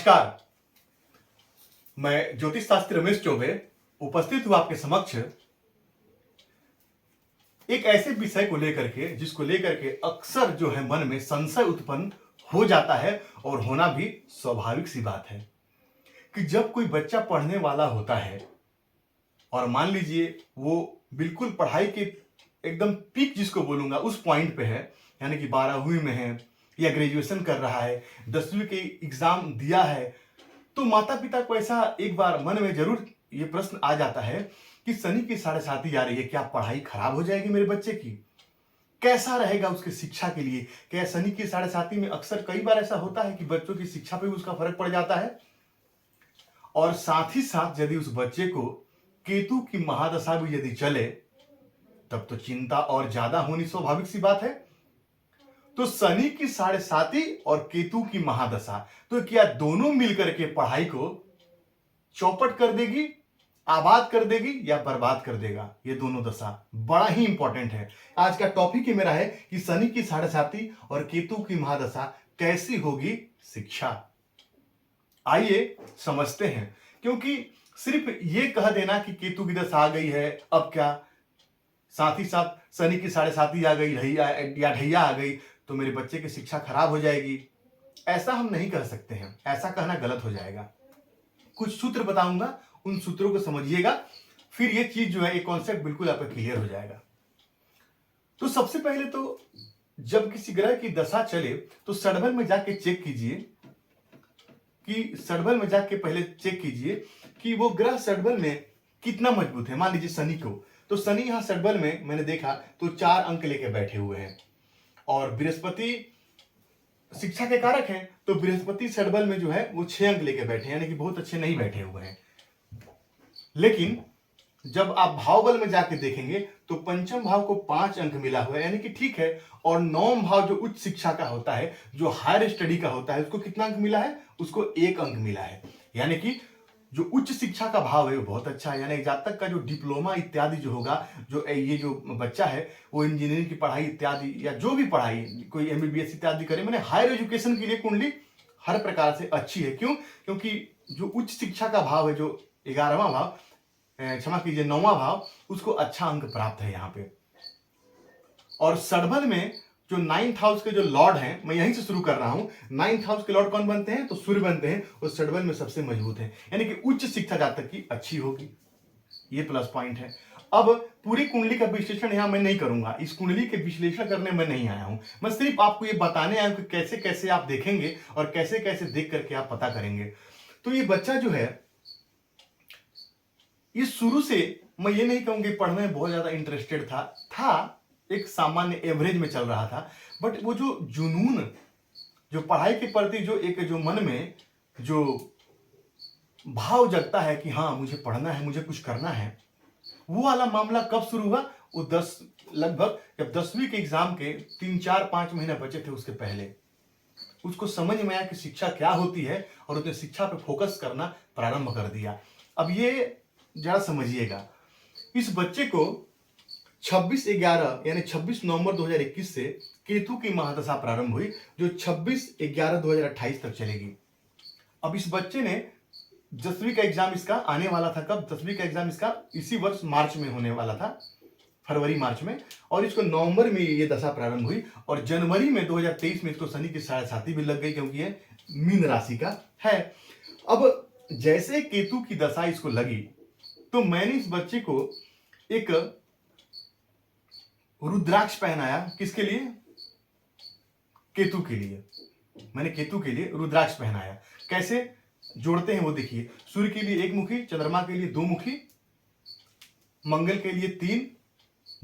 नमस्कार। मैं ज्योतिष शास्त्री रमेश चौबे उपस्थित हूं आपके समक्ष एक ऐसे विषय को लेकर के जिसको लेकर के अक्सर जो है मन में संशय उत्पन्न हो जाता है और होना भी स्वाभाविक सी बात है कि जब कोई बच्चा पढ़ने वाला होता है और मान लीजिए वो बिल्कुल पढ़ाई के एकदम पीक जिसको बोलूंगा उस पॉइंट पे है, यानी कि 12वीं में है या ग्रेजुएशन कर रहा है, 10वीं के एग्जाम दिया है, तो माता पिता को ऐसा एक बार मन में जरूर ये प्रश्न आ जाता है कि शनि की साढ़े साती आ रही है, क्या पढ़ाई खराब हो जाएगी मेरे बच्चे की? कैसा रहेगा उसकी शिक्षा के लिए? क्या शनि की साढ़े साती में अक्सर कई बार ऐसा होता है कि बच्चों की शिक्षा पे भी उसका फर्क पड़ जाता है? और साथ ही साथ यदि उस बच्चे को केतु की महादशा भी यदि चले तब तो चिंता और ज्यादा होनी स्वाभाविक सी बात है। तो शनि की साढ़े साती और केतु की महादशा, तो क्या दोनों मिलकर के पढ़ाई को चौपट कर देगी, आबाद कर देगी या बर्बाद कर देगा? ये दोनों दशा बड़ा ही इंपॉर्टेंट है। आज का टॉपिक ही मेरा है कि शनि की साढ़े साती और केतु की महादशा कैसी होगी शिक्षा। आइए समझते हैं, क्योंकि सिर्फ ये कह देना कि केतु की दशा आ गई है अब क्या, साथ ही साथ शनि की साढ़े साती आ गई या ढैया आ गई तो मेरे बच्चे की शिक्षा खराब हो जाएगी, ऐसा हम नहीं कह सकते हैं। ऐसा कहना गलत हो जाएगा। कुछ सूत्र बताऊंगा, उन सूत्रों को समझिएगा, फिर ये चीज जो है ये कॉन्सेप्ट बिल्कुल आपका क्लियर हो जाएगा। तो सबसे पहले तो जब किसी ग्रह की दशा चले तो सडबल में जाके चेक कीजिए कि वो ग्रह सडबल में कितना मजबूत है। मान लीजिए शनि को, तो शनि यहां सडबल में मैंने देखा तो 4 अंक लेके बैठे हुए हैं और बृहस्पति शिक्षा के कारक हैं, तो बृहस्पति सडबल में जो है वो 6 अंक लेके बैठे हैं, यानी कि बहुत अच्छे नहीं बैठे हुए हैं। लेकिन जब आप भाव बल में जाके देखेंगे तो पंचम भाव को 5 अंक मिला हुआ है, यानी कि ठीक है। और नौम भाव जो उच्च शिक्षा का होता है, जो हायर स्टडी का होता है, उसको कितना अंक मिला है? उसको 1 अंक मिला है। यानी कि जो उच्च शिक्षा का भाव है वो बहुत अच्छा है। यानी जातक का जो डिप्लोमा इत्यादि जो होगा, जो ये जो बच्चा है वो इंजीनियरिंग की पढ़ाई इत्यादि या जो भी पढ़ाई कोई एमबीबीएस इत्यादि करे, मैंने हायर एजुकेशन के लिए कुंडली हर प्रकार से अच्छी है। क्यों? क्योंकि जो उच्च शिक्षा का भाव है, जो 11वां भाव, क्षमा कीजिए 9वां भाव, उसको अच्छा अंक प्राप्त है यहाँ पे। और सडबल में जो 9th हाउस के जो लॉर्ड हैं, मैं यहीं से शुरू कर रहा हूं। 9th हाउस के लॉर्ड कौन बनते हैं? तो सूर्य बनते हैं, और सडबल में सबसे मजबूत है, यानी कि उच्च शिक्षा जातक की अच्छी होगी। ये प्लस पॉइंट है। अब पूरी कुंडली का विश्लेषण यहां मैं नहीं करूंगा, इस कुंडली के विश्लेषण करने में नहीं आया हूं। मैं सिर्फ आपको ये बताने आया हूं कि कैसे कैसे आप देखेंगे और कैसे कैसे देख करके आप पता करेंगे। तो ये बच्चा जो है, ये शुरू से मैं ये नहीं कहूंगी पढ़ने में बहुत ज्यादा इंटरेस्टेड था, एक सामान्य एवरेज में चल रहा था, बट वो जो जुनून, जो पढ़ाई के प्रति जो एक जो मन में जो भाव जगता है कि हाँ मुझे पढ़ना है, मुझे कुछ करना है, वो वाला मामला कब शुरू हुआ? वो लगभग जब 10वीं के एग्जाम के 3-4-5 महीने बचे थे, उसके पहले उसको समझ में आया कि शिक्षा क्या होती है और उसने शिक्षा पे फोकस करना प्रारंभ कर दिया। अब ये जरा समझिएगा, इस बच्चे को 26/11 यानी 26 नवंबर 2021 से केतु की महादशा प्रारंभ हुई, जो 26/11/2028 तक चलेगी। अब इस बच्चे ने 10वीं का एग्जाम इसका आने वाला था। कब? 10वीं का एग्जाम इसका इसी वर्ष मार्च में होने वाला था, फरवरी मार्च में, और इसको नवंबर में ये दशा प्रारंभ हुई और जनवरी में 2023 में इसको शनि की साढ़े साती भी लग गई, क्योंकि ये मीन राशि का है। अब जैसे केतु की दशा इसको लगी तो मैंने इस बच्चे को एक रुद्राक्ष पहनाया। किसके लिए? केतु के लिए। मैंने केतु के लिए रुद्राक्ष पहनाया। कैसे जोड़ते हैं वो देखिए। सूर्य के लिए 1 मुखी, चंद्रमा के लिए 2 मुखी, मंगल के लिए 3,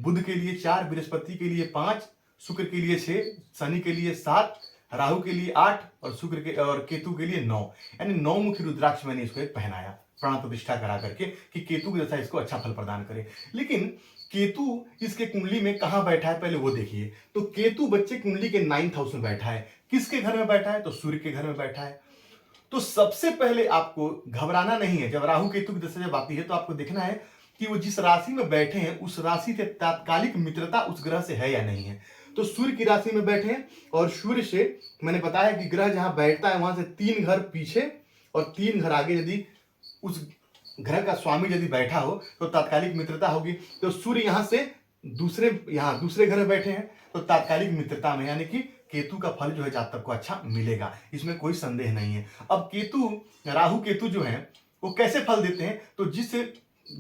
बुध के लिए 4, बृहस्पति के लिए 5, शुक्र के लिए 6, शनि के लिए 7, राहु के लिए 8 और केतु के लिए 9, यानी 9 मुखी रुद्राक्ष मैंने इसको एक पहनाया, प्राण प्रतिष्ठा करा करके, कि केतु की दशा इसको अच्छा फल प्रदान करे। लेकिन केतु इसके कुंडली में कहां बैठा है पहले वो देखिए। तो केतु बच्चे कुंडली के 9th हाउस में बैठा है। किसके घर में बैठा है? तो सूर्य के घर में बैठा है। तो सबसे पहले आपको घबराना नहीं है। जब राहु केतु की दशा जब आती है तो आपको देखना है कि वो जिस राशि में बैठे हैं उस राशि से तात्कालिक मित्रता उस ग्रह से है या नहीं है। तो सूर्य की राशि में बैठे हैं और सूर्य से मैंने बताया कि ग्रह जहां बैठता है वहां से 3 घर पीछे और 3 घर आगे यदि उस घर का स्वामी यदि बैठा हो तो तात्कालिक मित्रता होगी। तो सूर्य यहाँ से दूसरे घर में बैठे हैं तो तात्कालिक मित्रता में, यानी कि केतु का फल जो है जातक को अच्छा मिलेगा, इसमें कोई संदेह नहीं है। अब राहु केतु जो है वो कैसे फल देते हैं, तो जिस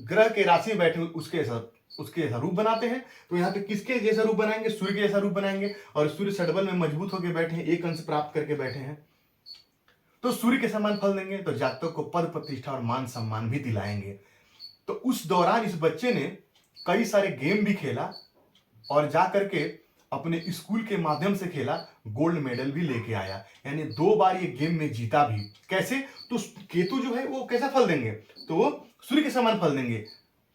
ग्रह के राशि में बैठे उसके जैसा रूप बनाते हैं। तो यहाँ पे किसके जैसा रूप बनाएंगे, सूर्य के जैसा रूप बनाएंगे। और सूर्य षडबल में मजबूत होकर बैठे हैं, एक अंश प्राप्त करके बैठे हैं, तो सूर्य के समान फल देंगे। तो जातक को पद प्रतिष्ठा और मान सम्मान भी दिलाएंगे। तो उस दौरान इस बच्चे ने कई सारे गेम भी खेला और जा करके अपने स्कूल के माध्यम से खेला, गोल्ड मेडल भी लेके आया, यानी 2 बार ये गेम में जीता भी। कैसे, तो केतु जो है वो कैसा फल देंगे, तो वो सूर्य के समान फल देंगे।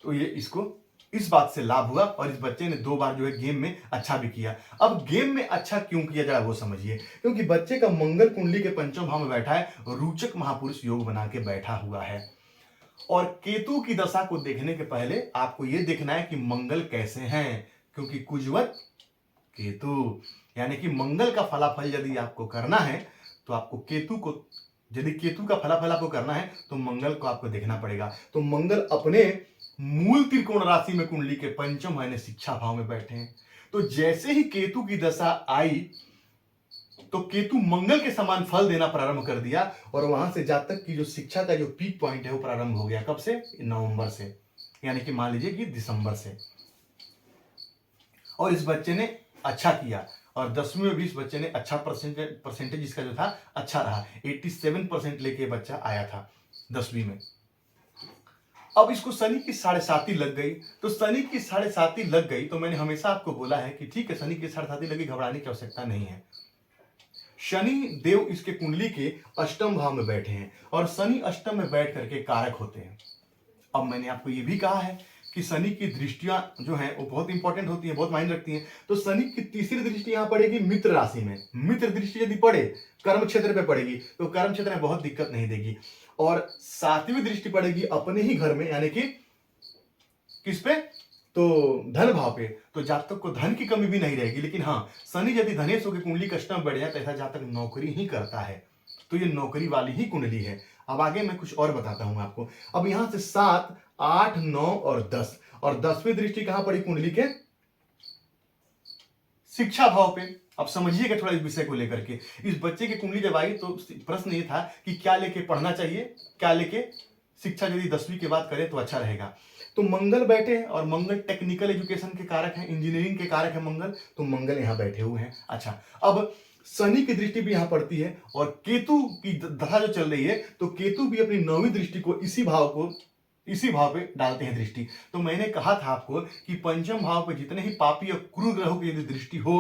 तो ये इसको इस बात से लाभ हुआ और इस बच्चे ने 2 बार जो है गेम में अच्छा भी किया। अब गेम में अच्छा क्यों किया जरा वो समझिए, क्योंकि बच्चे का मंगल कुंडली के पंचम भाव में बैठा है, रोचक महापुरुष योग बना के बैठा हुआ है। और केतु की दशा को देखने के पहले आपको यह देखना है कि मंगल कैसे हैं, क्योंकि कुजवत केतु, यानी कि मंगल का फलाफल यदि आपको करना है तो आपको यदि केतु का फलाफल आपको करना है तो मंगल को आपको देखना पड़ेगा। तो मंगल अपने मूल त्रिकोण राशि में कुंडली के पंचम यानी शिक्षा भाव में बैठे हैं। तो जैसे ही केतु की दशा आई तो केतु मंगल के समान फल देना प्रारंभ कर दिया और वहां से जातक की जो शिक्षा का जो पीक पॉइंट है वो प्रारंभ हो गया। कब से, नवंबर से, यानी कि मान लीजिए कि दिसंबर से। और इस बच्चे ने अच्छा किया और 10वीं में भी इस बच्चे ने अच्छा परसेंटेज इसका जो था अच्छा रहा, 87% लेके बच्चा आया था 10वीं में। अब इसको शनि की 7.5 लग गई। तो शनि की 7.5 लग गई तो मैंने हमेशा आपको बोला है कि ठीक है, शनि की 7.5 लगी, घबराने की आवश्यकता नहीं है। शनि देव इसके कुंडली के अष्टम भाव में बैठे हैं और शनि अष्टम में बैठ करके कारक होते हैं। अब मैंने आपको यह भी कहा है कि शनि की दृष्टियां जो हैं वो बहुत इंपॉर्टेंट होती हैं, बहुत मायने रखती हैं। तो शनि की तीसरी दृष्टि यहां पड़ेगी मित्र राशि में। मित्र दृष्टि यदि पड़े कर्म क्षेत्र पे पड़ेगी तो कर्म क्षेत्र में बहुत दिक्कत नहीं देगी। और 7वीं दृष्टि पड़ेगी अपने ही घर में, यानी कि किस पे, तो धन भाव पे। तो जातक को धन की कमी भी नहीं रहेगी। लेकिन हाँ, शनि यदि धनेश होकर कुंडली का अष्टम बढ़ जाए तो ऐसा जातक नौकरी ही करता है, तो ये नौकरी वाली ही कुंडली है। अब आगे मैं कुछ और बताता हूं आपको। अब यहां से 7, 8, 9 और 10, और 10वीं दृष्टि कहां पड़ी कुंडली के, शिक्षा भाव पे। अब समझिएगा थोड़ा इस विषय को लेकर के। इस बच्चे की कुंडली जब आई तो प्रश्न ये था कि क्या लेके पढ़ना चाहिए, क्या लेके शिक्षा यदि 10वीं के बाद करें तो अच्छा रहेगा। तो मंगल बैठे हैं और मंगल टेक्निकल एजुकेशन के कारक हैं, इंजीनियरिंग के कारक है मंगल, तो मंगल यहां बैठे हुए हैं। अच्छा, अब शनि की दृष्टि भी यहां पड़ती है और केतु की दशा जो चल रही है तो केतु भी अपनी 9वीं दृष्टि को इसी भाव पे डालते हैं दृष्टि। तो मैंने कहा था आपको कि पंचम भाव पे जितने ही पापी और क्रूर ग्रहों की यदि दृष्टि हो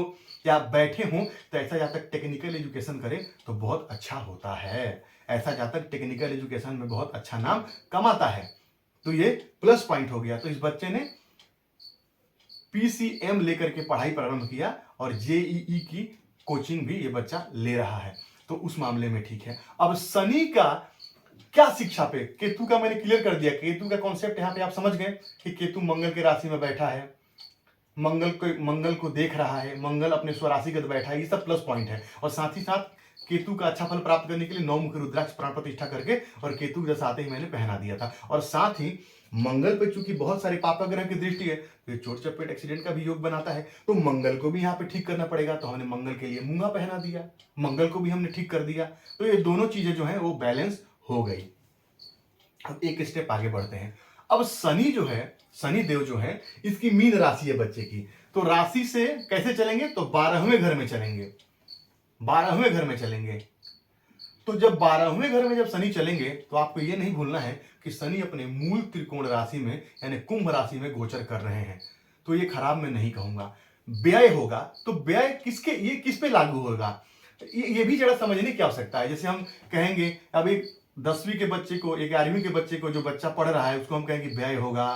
या बैठे हों तो ऐसा जातक टेक्निकल एजुकेशन करे तो बहुत अच्छा होता है। ऐसा जातक टेक्निकल एजुकेशन में बहुत अच्छा नाम कमाता है। तो ये प्लस पॉइंट हो गया। तो इस बच्चे ने PCM लेकर के पढ़ाई प्रारंभ किया और JEE की कोचिंग भी ये बच्चा ले रहा है, तो उस मामले में ठीक है। अब शनि का क्या शिक्षा पे, केतु का मैंने क्लियर कर दिया। केतु का कॉन्सेप्ट यहां पे आप समझ गए कि केतु मंगल के राशि में बैठा है, मंगल को देख रहा है, मंगल अपने स्वराशिगत बैठा है, ये सब प्लस पॉइंट है। और साथ ही साथ केतु का अच्छा फल प्राप्त करने के लिए 9 मुखी रुद्राक्ष प्राण प्रतिष्ठा करके और केतु के साथ ही मैंने पहना दिया था। और साथ ही मंगल पे चूंकि बहुत सारे पापा ग्रह की दृष्टि है तो चोट चपेट एक्सीडेंट का भी योग बनाता है, तो मंगल को भी यहाँ पे ठीक करना पड़ेगा। तो हमने मंगल के लिए मूंगा पहना दिया, मंगल को भी हमने ठीक कर दिया। तो ये दोनों चीजें जो है वो बैलेंस हो गई। अब एक स्टेप आगे बढ़ते हैं। अब शनि देव जो है इसकी मीन राशि है बच्चे की। तो राशि से कैसे चलेंगे, तो 12वें घर में चलेंगे। 12वें घर में चलेंगे। तो जब 12वें घर में जब शनि चलेंगे तो आपको यह नहीं भूलना है कि शनि अपने मूल त्रिकोण राशि में यानी कुंभ राशि में गोचर कर रहे हैं। तो ये खराब मैं नहीं कहूंगा, व्यय होगा। तो व्यय किस पे लागू होगा, ये भी जरा समझने की आवश्यकता है। जैसे हम कहेंगे अब एक 10वीं के बच्चे को, 11वीं के बच्चे को, जो बच्चा पढ़ रहा है उसको हम कहेंगे व्यय होगा,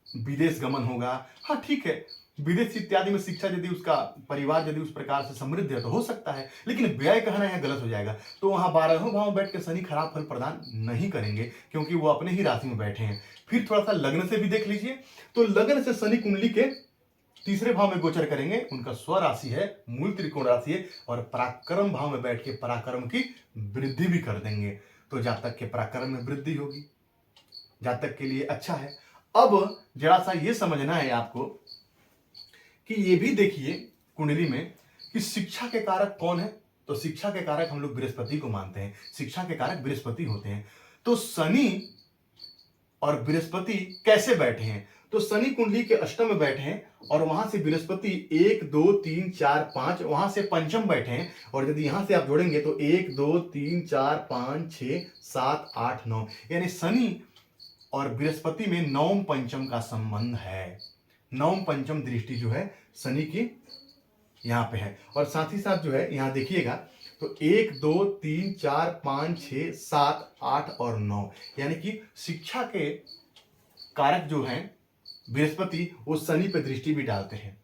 विदेश गमन होगा। हाँ ठीक है, विदेश इत्यादि में शिक्षा यदि उसका परिवार यदि उस प्रकार से समृद्ध है तो हो सकता है, लेकिन व्यय कहना यह गलत हो जाएगा। तो वहां 12वें भाव में बैठ के शनि खराब फल प्रदान नहीं करेंगे क्योंकि वो अपने ही राशि में बैठे हैं। फिर थोड़ा सा लग्न से भी देख लीजिए। तो लग्न से शनि कुंडली के 3रे भाव में गोचर करेंगे। उनका स्व राशि है, मूल त्रिकोण राशि है और पराक्रम भाव में बैठ के पराक्रम की वृद्धि भी कर देंगे। तो जातक के पराक्रम में वृद्धि होगी, जातक के लिए अच्छा है। अब जरा सा ये समझना है आपको कि ये भी देखिए कुंडली में कि शिक्षा के कारक कौन है। तो शिक्षा के कारक हम लोग बृहस्पति को मानते हैं, शिक्षा के कारक बृहस्पति होते हैं। तो शनि और बृहस्पति कैसे बैठे हैं? तो शनि कुंडली के अष्टम में बैठे हैं और वहां से बृहस्पति 1 2 3 4 5 वहां से पंचम बैठे हैं। और यदि यहां से आप जोड़ेंगे तो 1 2 3 4 5 6 7 8 9, यानी शनि और बृहस्पति में नवम पंचम का संबंध है। नवम पंचम दृष्टि जो है शनि की यहां पे है। और साथ ही साथ जो है यहां देखिएगा तो 1 2 3 4 5 6 7 8 और 9, यानी कि शिक्षा के कारक जो हैं बृहस्पति वो शनि पे दृष्टि भी डालते हैं।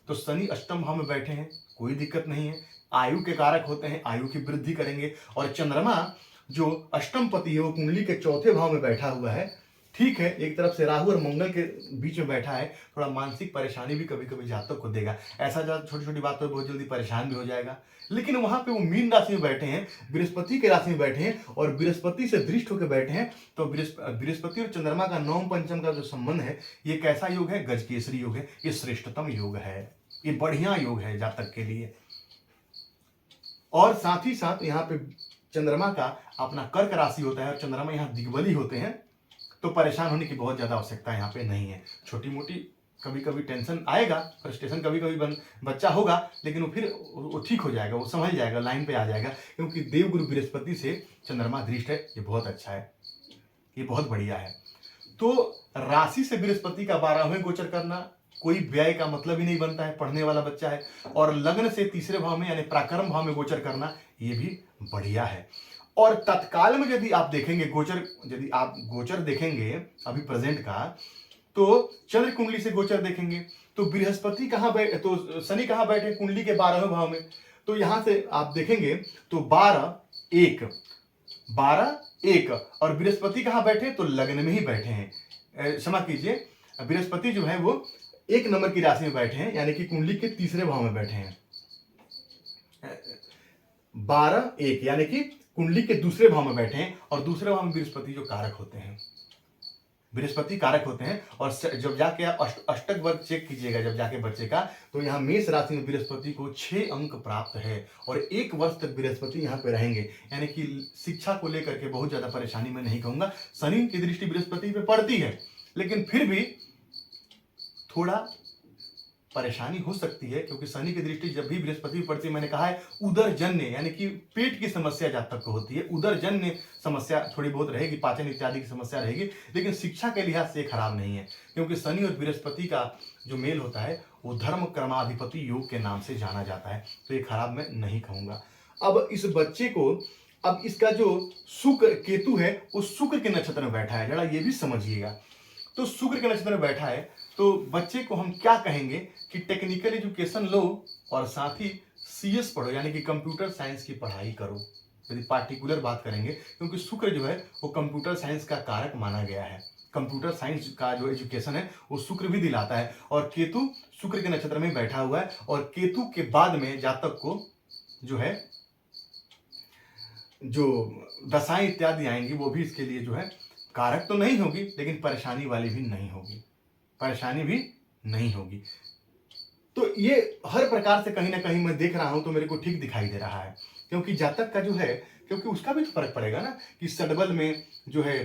तो शनि अष्टम भाव में बैठे हैं, कोई दिक्कत नहीं है। आयु के कारक होते हैं, आयु की वृद्धि करेंगे। और चंद्रमा जो अष्टम पति है वो कुंडली के चौथे भाव में बैठा हुआ है। ठीक है, एक तरफ से राहु और मंगल के बीच में बैठा है, थोड़ा मानसिक परेशानी भी कभी कभी जातक को देगा। ऐसा छोटी छोटी बात पर बहुत जल्दी परेशान भी हो जाएगा। लेकिन वहां पे वो मीन राशि में बैठे हैं, बृहस्पति के राशि में बैठे हैं और बृहस्पति से दृष्ट होकर बैठे हैं। तो बृहस्पति और चंद्रमा का नवम पंचम का जो संबंध है ये कैसा योग है? गजकेसरी योग है, ये श्रेष्ठतम योग है, ये बढ़िया योग है जातक के लिए। और साथ ही साथ यहाँ पे चंद्रमा का अपना कर्क राशि होता है और चंद्रमा यहाँ दिग्बली होते हैं, तो परेशान होने की बहुत ज्यादा आवश्यकता यहाँ पे नहीं है। छोटी मोटी कभी कभी टेंशन आएगा, फ्रस्ट्रेशन कभी कभी बच्चा होगा, लेकिन वो फिर वो ठीक हो जाएगा, वो समझ जाएगा, लाइन पे आ जाएगा, क्योंकि देवगुरु बृहस्पति से चंद्रमा दृष्ट है। ये बहुत अच्छा है, ये बहुत बढ़िया है। तो राशि से बृहस्पति का 12वें गोचर करना कोई व्यय का मतलब ही नहीं बनता है, पढ़ने वाला बच्चा है। और लग्न से तीसरे भाव में यानी पराक्रम भाव में गोचर करना ये भी बढ़िया है। और तत्काल में यदि आप देखेंगे गोचर, यदि आप गोचर देखेंगे अभी प्रेजेंट का, तो चंद्र कुंडली से गोचर देखेंगे तो बृहस्पति कहां बैठे, तो शनि कहां बैठे? कुंडली के 12वें भाव में। तो यहां से आप देखेंगे तो 12 1 और बृहस्पति कहां बैठे? तो लग्न में ही बैठे हैं, क्षमा कीजिए, बृहस्पति जो है वो 1 नंबर की राशि में बैठे हैं, यानी कि कुंडली के तीसरे भाव में बैठे हैं। 12 1 यानी कि कुंडली के दूसरे भाव में बैठे हैं। और दूसरे भाव में बृहस्पति जो कारक होते हैं, बृहस्पति कारक होते हैं। और जब जाके आप अष्टक वर्ग चेक कीजिएगा जब जाके बच्चे का, तो यहाँ मेष राशि में बृहस्पति को 6 अंक प्राप्त है और 1 वर्ष तक बृहस्पति यहाँ पे रहेंगे। यानी कि शिक्षा को लेकर के बहुत ज्यादा परेशानी में नहीं कहूंगा। शनि की दृष्टि बृहस्पति पे पड़ती है, लेकिन फिर भी थोड़ा परेशानी हो सकती है, क्योंकि शनि की दृष्टि जब भी बृहस्पति पड़ती है, मैंने कहा है उदर जन्य यानी कि पेट की समस्या जातक को होती है, उदर जन्य समस्या थोड़ी बहुत रहेगी, पाचन इत्यादि की समस्या रहेगी। लेकिन शिक्षा के लिहाज से खराब नहीं है, क्योंकि शनि और बृहस्पति का जो मेल होता है वो धर्म कर्माधिपति योग के नाम से जाना जाता है, तो ये खराब मैं नहीं कहूंगा। अब इस बच्चे को, अब इसका जो शुक्र केतु है वो शुक्र के नक्षत्र में बैठा है, जरा ये भी समझिएगा। तो शुक्र के नक्षत्र में बैठा है, तो बच्चे को हम क्या कहेंगे कि टेक्निकल एजुकेशन लो और साथ ही सीएस पढ़ो, यानी कि कंप्यूटर साइंस की पढ़ाई करो, यदि पार्टिकुलर बात करेंगे, क्योंकि शुक्र जो है वो कंप्यूटर साइंस का कारक माना गया है। कंप्यूटर साइंस का जो एजुकेशन है वो शुक्र भी दिलाता है। और केतु शुक्र के नक्षत्र में बैठा हुआ है, और केतु के बाद में जातक को जो है जो दशाएं इत्यादि आएंगी वो भी इसके लिए जो है कारक तो नहीं होगी, लेकिन परेशानी वाली भी नहीं होगी, परेशानी भी नहीं होगी। तो ये हर प्रकार से कहीं ना कहीं मैं देख रहा हूं तो मेरे को ठीक दिखाई दे रहा है, क्योंकि जातक का जो है, क्योंकि उसका भी तो फर्क पड़ेगा ना कि सडबल में जो है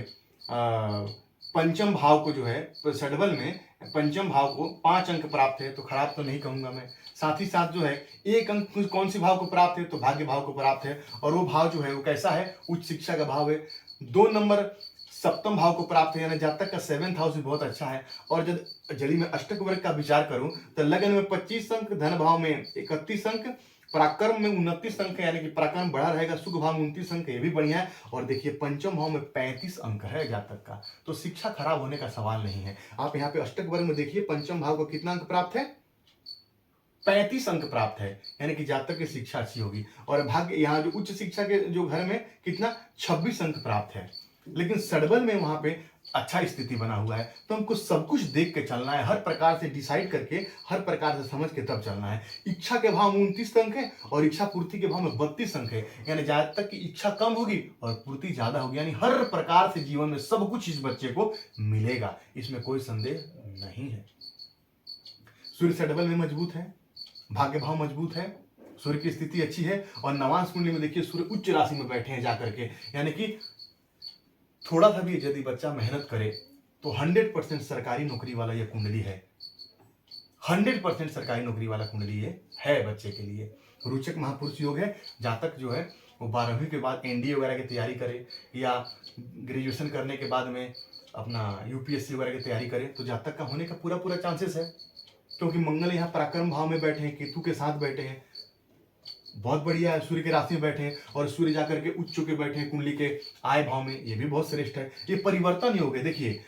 पंचम भाव को जो है, सडबल में पंचम भाव को 5 अंक प्राप्त है, तो खराब तो नहीं कहूंगा मैं। साथ ही साथ जो है 1 अंक कौन सी भाव को प्राप्त है? तो भाग्य भाव को प्राप्त है, और वो भाव जो है वो कैसा है? उच्च शिक्षा का भाव है। 2 नंबर सप्तम भाव को प्राप्त है, यानी जातक का 7th हाउस भी बहुत अच्छा है। और जब यदि मैं अष्टक वर्ग का विचार करूं तो लगन में 25 अंक, धन भाव में 31 अंक, पराक्रम में 29 अंक, यानी कि पराक्रम बढ़ा रहेगा, सुख भाव में 29 अंक, ये भी बढ़िया है। और देखिए पंचम भाव में 35 अंक है जातक का, तो शिक्षा खराब होने का सवाल नहीं है। आप यहाँ पे अष्टक वर्ग में देखिए पंचम भाव को कितना अंक प्राप्त है? 35 अंक प्राप्त है, यानी कि जातक की शिक्षा अच्छी होगी। और भाग्य यहाँ जो उच्च शिक्षा के जो घर में कितना 26 अंक प्राप्त है। लेकिन सडबल में वहां पे अच्छा स्थिति बना हुआ है। तो हमको सब कुछ देख के चलना है, हर प्रकार से डिसाइड करके, हर प्रकार से समझ के तब चलना है। इच्छा के भाव में 29 अंक है और इच्छा पूर्ति के भाव में 32 अंक है, यानी जहां तक की इच्छा कम होगी और पूर्ति ज्यादा होगी, यानी हर प्रकार से जीवन में सब कुछ इस बच्चे को मिलेगा, इसमें कोई संदेह नहीं है। सूर्य सडबल में मजबूत है, भाग्य भाव मजबूत है, सूर्य की स्थिति अच्छी है और नवांश कुंडली में देखिए सूर्य उच्च राशि में बैठे हैं जाकर के, यानी कि थोड़ा सा भी यदि बच्चा मेहनत करे तो 100% सरकारी नौकरी वाला यह कुंडली है। 100% सरकारी नौकरी वाला कुंडली ये है बच्चे के लिए। रोचक महापुरुष योग है, जातक जो है वो 12वीं के बाद एनडीए वगैरह की तैयारी करे या ग्रेजुएशन करने के बाद में अपना यूपीएससी वगैरह की तैयारी करे तो जातक का होने का पूरा पूरा चांसेस है, क्योंकि मंगल यहाँ पराक्रम भाव में बैठे हैं, केतु के साथ बैठे हैं, बहुत बढ़िया है। सूर्य के राशि में बैठे हैं और सूर्य जाकर के उच्च के बैठे हैं कुंडली के आय भाव में, ये भी बहुत श्रेष्ठ है। ये परिवर्तन योग है। देखिए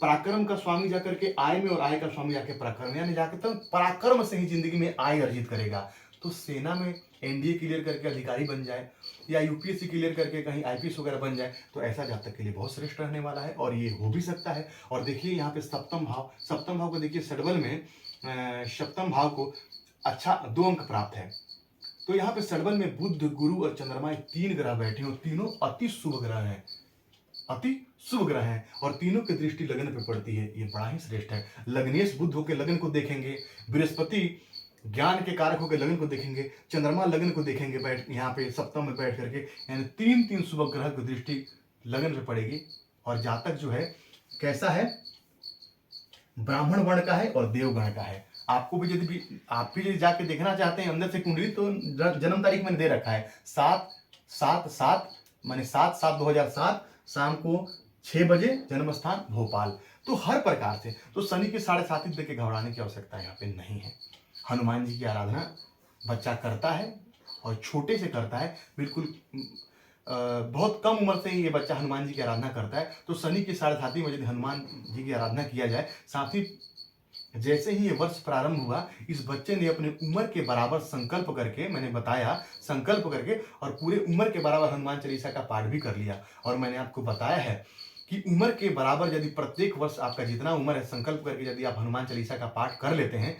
पराक्रम का स्वामी जाकर के आय में और आय का स्वामी जाके पराक्रम, यानी जाकर तो पराक्रम से ही जिंदगी में आय अर्जित करेगा। तो सेना में एनडीए क्लियर करके अधिकारी बन जाए या यूपीएससी क्लियर करके कहीं आईपीएस वगैरह बन जाए तो ऐसा जातक के लिए बहुत श्रेष्ठ रहने वाला है और ये हो भी सकता है। और देखिए यहाँ पे सप्तम भाव को देखिए सडबल में सप्तम भाव को अच्छा 2 अंक प्राप्त है। तो यहाँ पे सडबल में बुध, गुरु और चंद्रमा 3 ग्रह बैठे हैं और तीनों अति शुभ ग्रह हैं, अति शुभ ग्रह हैं और तीनों की दृष्टि लगन पे पड़ती है, ये बड़ा ही श्रेष्ठ है। लग्नेश बुध होकर लगन को देखेंगे, बृहस्पति ज्ञान के कारक होकर लगन को देखेंगे, चंद्रमा लगन को देखेंगे बैठ यहाँ पे सप्तम में बैठ करके, यानी 3 शुभ ग्रह की दृष्टि लगन पे पड़ेगी। और जातक जो है कैसा है, ब्राह्मण वर्ण का है और देवगण का है। आपको भी यदि आप भी यदि जाके देखना चाहते हैं अंदर से कुंडली तो जन्म तारीख मैंने दे रखा है 7/7/7 माने 7/7/2007 शाम को 6 बजे, जन्म स्थान भोपाल। तो हर प्रकार से तो शनि के 7.5 देख के घबराने की आवश्यकता यहाँ पे नहीं है। हनुमान जी की आराधना बच्चा करता है और छोटे से करता है, बिल्कुल बहुत कम उम्र से ही ये बच्चा हनुमान जी की आराधना करता है। तो शनि की 7.5 में यदि हनुमान जी की आराधना किया जाए, साथ ही जैसे ही ये वर्ष प्रारंभ हुआ इस बच्चे ने अपने उम्र के बराबर संकल्प करके, मैंने बताया संकल्प करके, और पूरे उम्र के बराबर हनुमान चालीसा का पाठ भी कर लिया। और मैंने आपको बताया है कि उम्र के बराबर यदि प्रत्येक वर्ष आपका जितना उम्र है संकल्प करके यदि आप हनुमान चालीसा का पाठ कर लेते हैं,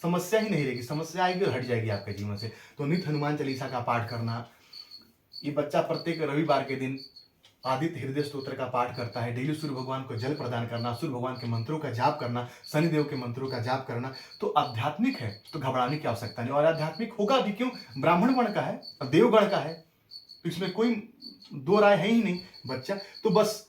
समस्या ही नहीं रहेगी, समस्या आएगी और हट जाएगी आपके जीवन से। तो नित्य हनुमान चालीसा का पाठ करना, ये बच्चा प्रत्येक रविवार के दिन आदित्य हृदय स्तोत्र का पाठ करता है, डेली सूर्य भगवान को जल प्रदान करना, सूर्य भगवान के मंत्रों का जाप करना, शनिदेव के मंत्रों का जाप करना, तो आध्यात्मिक है, तो घबराने की आवश्यकता नहीं। और आध्यात्मिक होगा भी क्यों, ब्राह्मण वर्ण का है और देवगण का है, तो इसमें कोई दो राय है ही नहीं बच्चा। तो बस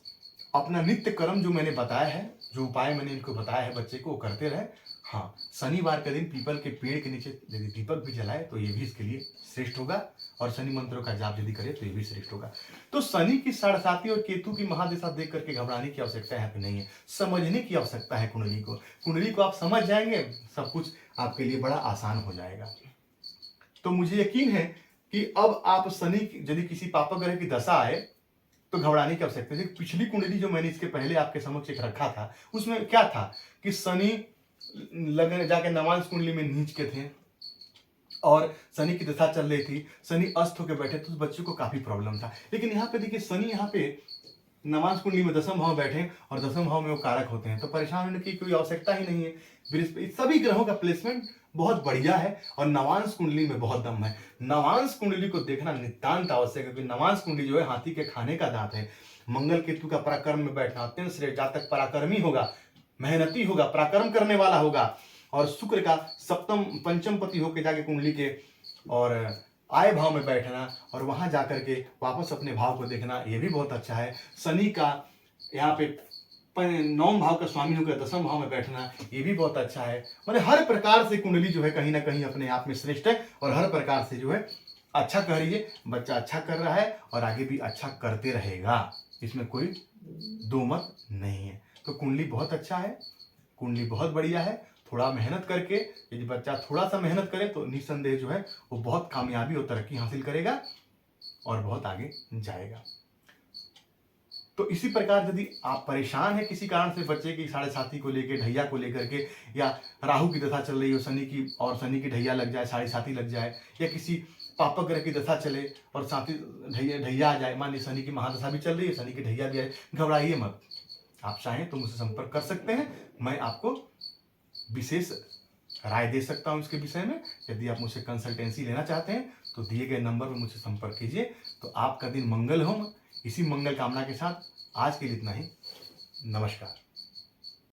अपना नित्य कर्म जो मैंने बताया है, जो उपाय मैंने इनको बताया है बच्चे को, वो करते रहे। हाँ, शनिवार के दिन पीपल के पेड़ के नीचे यदि दीपक भी जलाए तो ये भी इसके लिए श्रेष्ठ होगा, और शनि मंत्रों का जाप यदि करे तो ये भी श्रेष्ठ होगा। तो शनि की 7.5 और केतु की महादशा देख करके घबराने की आवश्यकता यहाँ पे नहीं है, समझने की आवश्यकता है। कुंडली को आप समझ जाएंगे, सब कुछ आपके लिए बड़ा आसान हो जाएगा। तो मुझे यकीन है कि अब आप शनि यदि किसी पापा ग्रह की दशा आए तो घबराने की आवश्यकता है। पिछली कुंडली जो मैंने इसके पहले आपके समक्ष एक रखा था, उसमें क्या था कि शनि लगने जाके नवांश कुंडली में नीच के थे और शनि की दशा चल रही थी, शनि अस्त होकर बैठे, तो उस बच्चे को काफी प्रॉब्लम था। लेकिन यहाँ पे देखिए शनि यहाँ पे नवांश कुंडली में 10वें भाव बैठे और 10वें भाव में वो कारक होते हैं, तो परेशान होने की कोई आवश्यकता ही नहीं है। बृहस्पति, सभी ग्रहों का प्लेसमेंट बहुत बढ़िया है और नवांश कुंडली में बहुत दम है। नवांश कुंडली को देखना नितांत आवश्यक है, क्योंकि नवांश कुंडली जो है हाथी के खाने का दांत है। मंगल केतु का पराक्रम में बैठना अत्यंत श्रेष्ठ, जातक पराक्रमी होगा, मेहनती होगा, पराक्रम करने वाला होगा। और शुक्र का सप्तम पंचम पति होकर जाके कुंडली के और आय भाव में बैठना और वहां जाकर के वापस अपने भाव को देखना, ये भी बहुत अच्छा है। शनि का यहाँ पे 9वें भाव का स्वामी होकर 10वें भाव में बैठना, ये भी बहुत अच्छा है। मतलब हर प्रकार से कुंडली जो है कहीं ना कहीं अपने आप में श्रेष्ठ है और हर प्रकार से जो है अच्छा कर रही है। बच्चा अच्छा कर रहा है और आगे भी अच्छा करते रहेगा, इसमें कोई दो मत नहीं है। तो कुंडली बहुत अच्छा है, कुंडली बहुत बढ़िया है। थोड़ा मेहनत करके यदि बच्चा थोड़ा सा मेहनत करे तो निस्संदेह जो है वो बहुत कामयाबी और तरक्की हासिल करेगा और बहुत आगे जाएगा। तो इसी प्रकार यदि आप परेशान है किसी कारण से बच्चे की 7.5 को लेकर, ढैया को लेकर के, या राहु की दशा चल रही हो शनि की और शनि की ढैया लग जाए, 7.5 लग जाए, या किसी पापा ग्रह की दशा चले और साथ ही ढैया ढैया आ जाए, मान लीजिए शनि की महादशा भी चल रही है, शनि की ढैया भी आए, घबराइए मत। आप चाहें तो मुझसे संपर्क कर सकते हैं, मैं आपको विशेष राय दे सकता हूं इसके विषय में। यदि आप मुझसे कंसल्टेंसी लेना चाहते हैं तो दिए गए नंबर पर मुझसे संपर्क कीजिए। तो आपका दिन मंगल हो। इसी मंगल कामना के साथ आज के लिए इतना ही। नमस्कार।